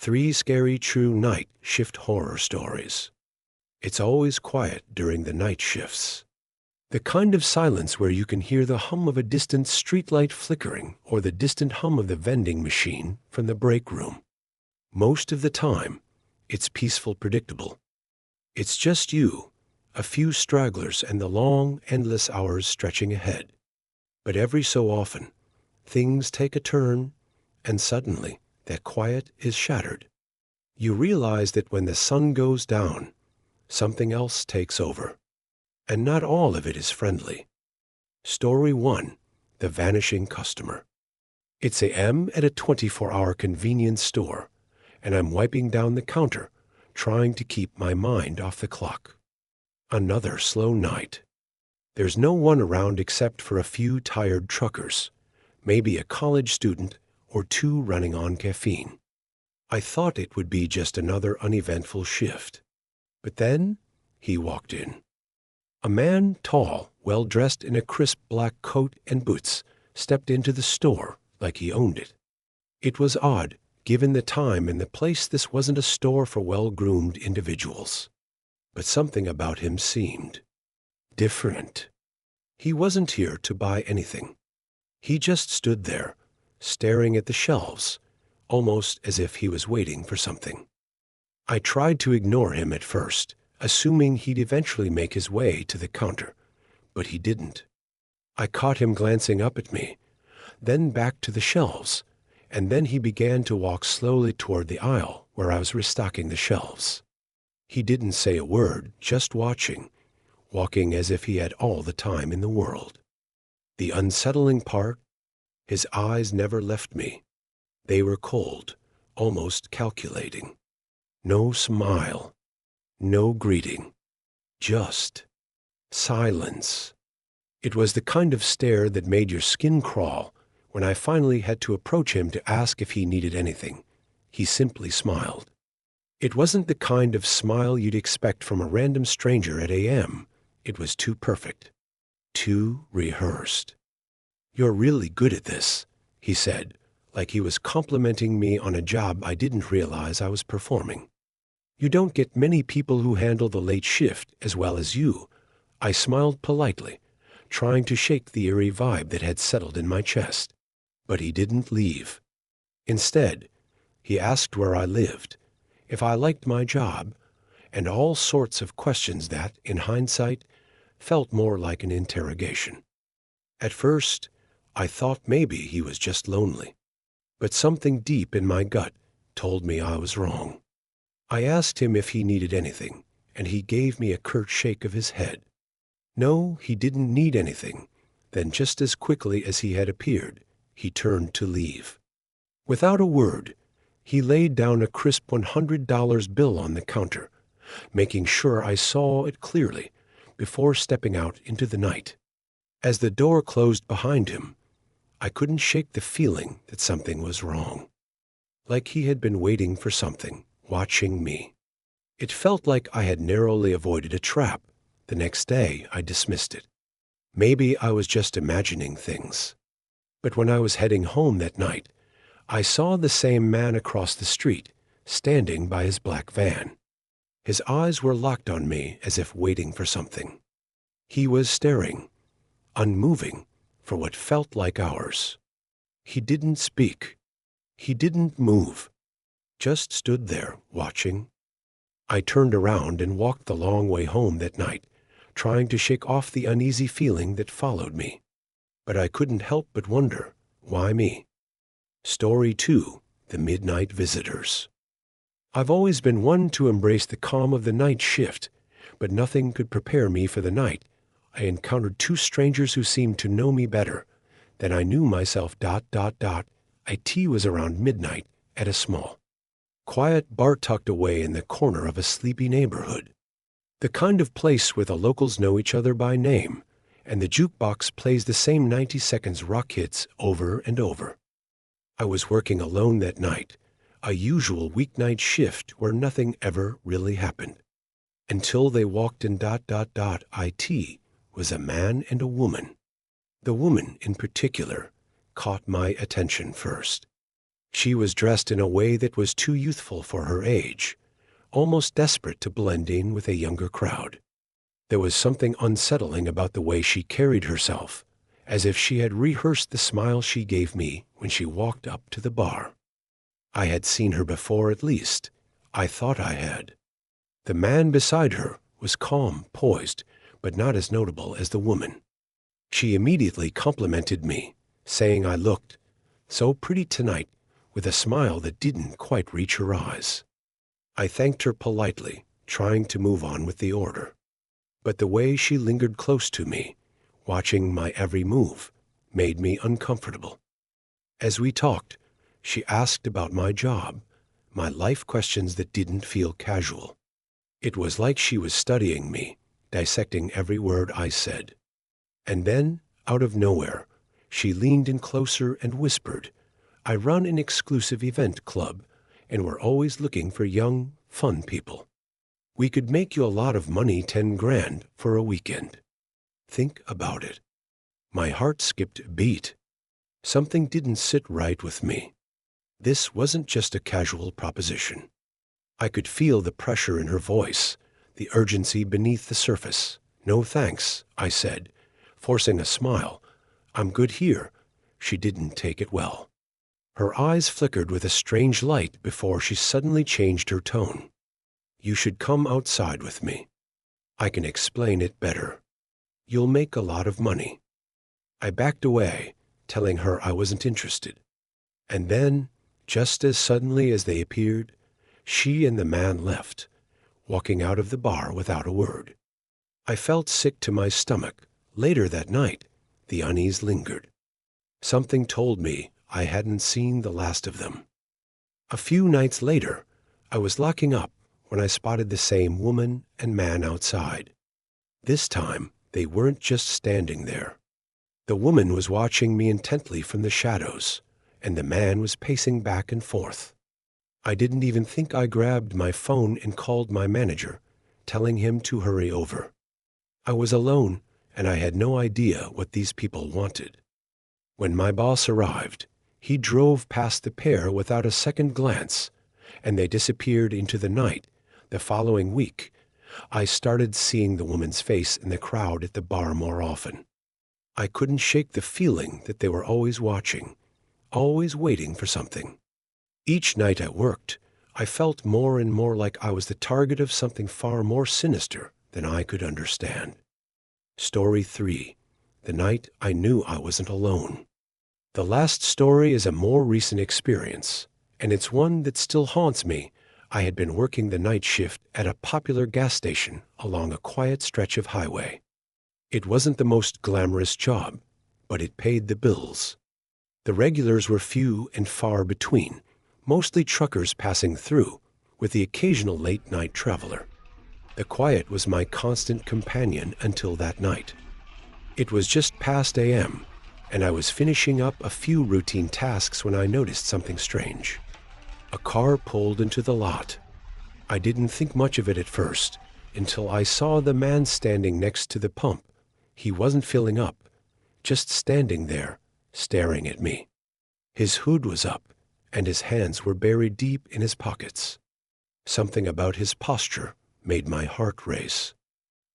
3 scary true night shift horror stories. It's always quiet during the night shifts. The kind of silence where you can hear the hum of a distant streetlight flickering or the distant hum of the vending machine from the break room. Most of the time, it's peaceful, predictable. It's just you, a few stragglers, and the long, endless hours stretching ahead. But every so often, things take a turn, and suddenly, that quiet is shattered. You realize that when the sun goes down, something else takes over. And not all of it is friendly. Story 1. The Vanishing Customer. It's a.m. at a 24-hour convenience store, and I'm wiping down the counter, trying to keep my mind off the clock. Another slow night. There's no one around except for a few tired truckers, maybe a college student or 2 running on caffeine. I thought it would be just another uneventful shift. But then he walked in. A man, tall, well-dressed in a crisp black coat and boots, stepped into the store like he owned it. It was odd, given the time and the place. This wasn't a store for well-groomed individuals. But something about him seemed different. He wasn't here to buy anything. He just stood there, staring at the shelves, almost as if he was waiting for something. I tried to ignore him at first, assuming he'd eventually make his way to the counter, but he didn't. I caught him glancing up at me, then back to the shelves, and then he began to walk slowly toward the aisle where I was restocking the shelves. He didn't say a word, just watching, walking as if he had all the time in the world. The unsettling part, his eyes never left me. They were cold, almost calculating. No smile, no greeting, just silence. It was the kind of stare that made your skin crawl. When I finally had to approach him to ask if he needed anything, he simply smiled. It wasn't the kind of smile you'd expect from a random stranger at a.m. It was too perfect, too rehearsed. "You're really good at this," he said, like he was complimenting me on a job I didn't realize I was performing. "You don't get many people who handle the late shift as well as you." I smiled politely, trying to shake the eerie vibe that had settled in my chest. But he didn't leave. Instead, he asked where I lived, if I liked my job, and all sorts of questions that, in hindsight, felt more like an interrogation. At first, I thought maybe he was just lonely, but something deep in my gut told me I was wrong. I asked him if he needed anything, and he gave me a curt shake of his head. No, he didn't need anything. Then, just as quickly as he had appeared, he turned to leave. Without a word, he laid down a crisp $100 bill on the counter, making sure I saw it clearly before stepping out into the night. As the door closed behind him, I couldn't shake the feeling that something was wrong. Like he had been waiting for something, watching me. It felt like I had narrowly avoided a trap. The next day, I dismissed it. Maybe I was just imagining things. But when I was heading home that night, I saw the same man across the street, standing by his black van. His eyes were locked on me as if waiting for something. He was staring, unmoving, for what felt like hours. He didn't speak. He didn't move. Just stood there, watching. I turned around and walked the long way home that night, trying to shake off the uneasy feeling that followed me. But I couldn't help but wonder, why me? Story 2. The Midnight Visitors. I've always been one to embrace the calm of the night shift, but nothing could prepare me for the night. I encountered 2 strangers who seemed to know me better than I knew myself. It was around midnight at a small, quiet bar tucked away in the corner of a sleepy neighborhood. The kind of place where the locals know each other by name, and the jukebox plays the same 90 seconds rock hits over and over. I was working alone that night, a usual weeknight shift where nothing ever really happened. Until they walked in. It was a man and a woman. The woman, in particular, caught my attention first. She was dressed in a way that was too youthful for her age, almost desperate to blend in with a younger crowd. There was something unsettling about the way she carried herself, as if she had rehearsed the smile she gave me when she walked up to the bar. I had seen her before, at least. I thought I had. The man beside her was calm, poised, but not as notable as the woman. She immediately complimented me, saying I looked so pretty tonight, with a smile that didn't quite reach her eyes. I thanked her politely, trying to move on with the order. But the way she lingered close to me, watching my every move, made me uncomfortable. As we talked, she asked about my job, my life questions that didn't feel casual. It was like she was studying me, dissecting every word I said. And then, out of nowhere, she leaned in closer and whispered, "I run an exclusive event club, and we're always looking for young, fun people. We could make you a lot of money, 10 grand for a weekend. Think about it." My heart skipped a beat. Something didn't sit right with me. This wasn't just a casual proposition. I could feel the pressure in her voice, the urgency beneath the surface. "No thanks," I said, forcing a smile. "I'm good here." She didn't take it well. Her eyes flickered with a strange light before she suddenly changed her tone. "You should come outside with me. I can explain it better. You'll make a lot of money." I backed away, telling her I wasn't interested. And then, just as suddenly as they appeared, she and the man left, walking out of the bar without a word. I felt sick to my stomach. Later that night, the unease lingered. Something told me I hadn't seen the last of them. A few nights later, I was locking up when I spotted the same woman and man outside. This time, they weren't just standing there. The woman was watching me intently from the shadows, and the man was pacing back and forth. I didn't even think. I grabbed my phone and called my manager, telling him to hurry over. I was alone, and I had no idea what these people wanted. When my boss arrived, he drove past the pair without a second glance, and they disappeared into the night. The following week, I started seeing the woman's face in the crowd at the bar more often. I couldn't shake the feeling that they were always watching, always waiting for something. Each night I worked, I felt more and more like I was the target of something far more sinister than I could understand. Story 3. The night I knew I wasn't alone. The last story is a more recent experience, and it's one that still haunts me. I had been working the night shift at a popular gas station along a quiet stretch of highway. It wasn't the most glamorous job, but it paid the bills. The regulars were few and far between, mostly truckers passing through, with the occasional late-night traveler. The quiet was my constant companion until that night. It was just past a.m., and I was finishing up a few routine tasks when I noticed something strange. A car pulled into the lot. I didn't think much of it at first, until I saw the man standing next to the pump. He wasn't filling up, just standing there, staring at me. His hood was up, and his hands were buried deep in his pockets. Something about his posture made my heart race.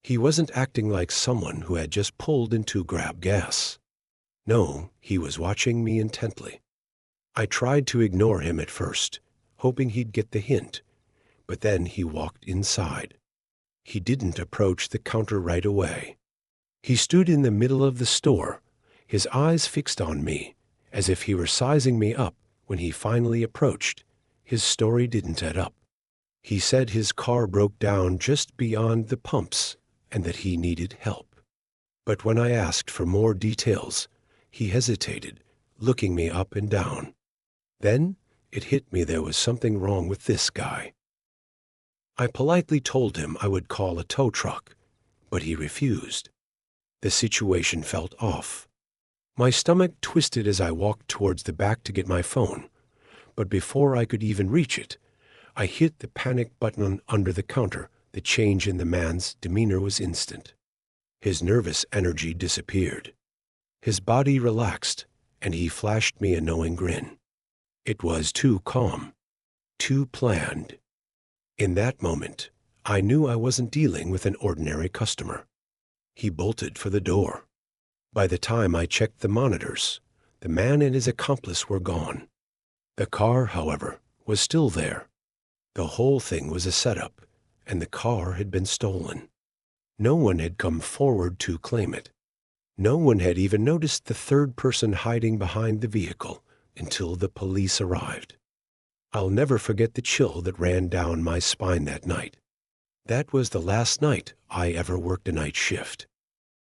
He wasn't acting like someone who had just pulled in to grab gas. No, he was watching me intently. I tried to ignore him at first, hoping he'd get the hint, but then he walked inside. He didn't approach the counter right away. He stood in the middle of the store, his eyes fixed on me, as if he were sizing me up. When he finally approached, his story didn't add up. He said his car broke down just beyond the pumps and that he needed help. But when I asked for more details, he hesitated, looking me up and down. Then it hit me there was something wrong with this guy. I politely told him I would call a tow truck, but he refused. The situation felt off. My stomach twisted as I walked towards the back to get my phone, but before I could even reach it, I hit the panic button under the counter. The change in the man's demeanor was instant. His nervous energy disappeared. His body relaxed, and he flashed me a knowing grin. It was too calm, too planned. In that moment, I knew I wasn't dealing with an ordinary customer. He bolted for the door. By the time I checked the monitors, the man and his accomplice were gone. The car, however, was still there. The whole thing was a setup, and the car had been stolen. No one had come forward to claim it. No one had even noticed the third person hiding behind the vehicle until the police arrived. I'll never forget the chill that ran down my spine that night. That was the last night I ever worked a night shift.